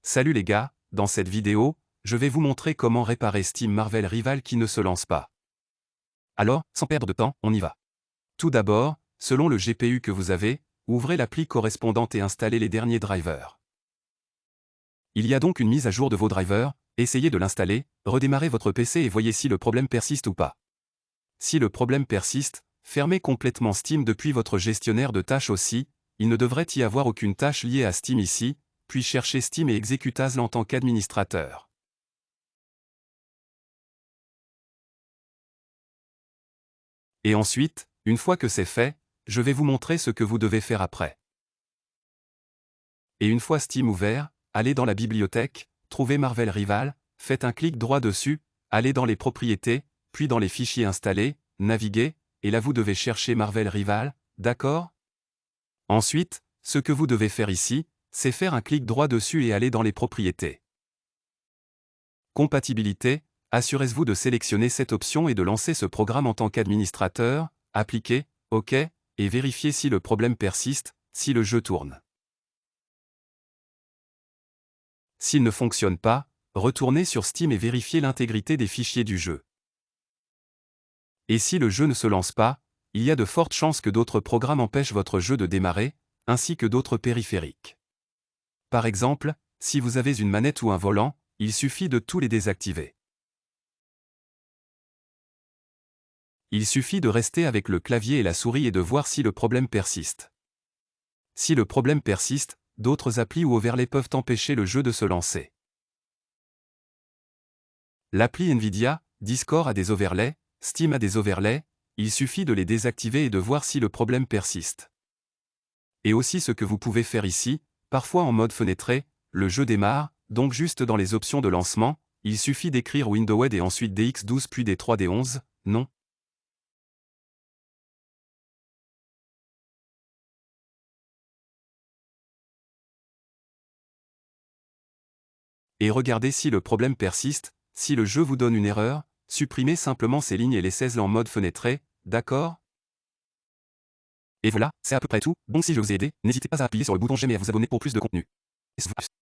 Salut les gars, dans cette vidéo, je vais vous montrer comment réparer Steam Marvel Rival qui ne se lance pas. Alors, sans perdre de temps, on y va. Tout d'abord, selon le GPU que vous avez, ouvrez l'appli correspondante et installez les derniers drivers. Il y a donc une mise à jour de vos drivers, essayez de l'installer, redémarrez votre PC et voyez si le problème persiste ou pas. Si le problème persiste, fermez complètement Steam depuis votre gestionnaire de tâches aussi, il ne devrait y avoir aucune tâche liée à Steam ici, puis cherchez Steam et exécutez-le en tant qu'administrateur. Et ensuite, une fois que c'est fait, je vais vous montrer ce que vous devez faire après. Et une fois Steam ouvert, allez dans la bibliothèque, trouvez Marvel Rival, faites un clic droit dessus, allez dans les propriétés, puis dans les fichiers installés, naviguez, et là vous devez chercher Marvel Rival, d'accord? Ensuite, ce que vous devez faire ici, c'est faire un clic droit dessus et aller dans les propriétés. Compatibilité, assurez-vous de sélectionner cette option et de lancer ce programme en tant qu'administrateur, appliquez, OK, et vérifiez si le problème persiste, si le jeu tourne. S'il ne fonctionne pas, retournez sur Steam et vérifiez l'intégrité des fichiers du jeu. Et si le jeu ne se lance pas, il y a de fortes chances que d'autres programmes empêchent votre jeu de démarrer, ainsi que d'autres périphériques. Par exemple, si vous avez une manette ou un volant, il suffit de tous les désactiver. Il suffit de rester avec le clavier et la souris et de voir si le problème persiste. Si le problème persiste, d'autres applis ou overlays peuvent empêcher le jeu de se lancer. L'appli Nvidia, Discord a des overlays, Steam a des overlays, il suffit de les désactiver et de voir si le problème persiste. Et aussi ce que vous pouvez faire ici, parfois en mode fenêtré, le jeu démarre, donc juste dans les options de lancement, il suffit d'écrire Windows et ensuite DX12 puis D3D11, non. Et regardez si le problème persiste, si le jeu vous donne une erreur, supprimez simplement ces lignes et laissez-les en mode fenêtré, d'accord? Et voilà, c'est à peu près tout. Bon, si je vous ai aidé, n'hésitez pas à appuyer sur le bouton j'aime et à vous abonner pour plus de contenu.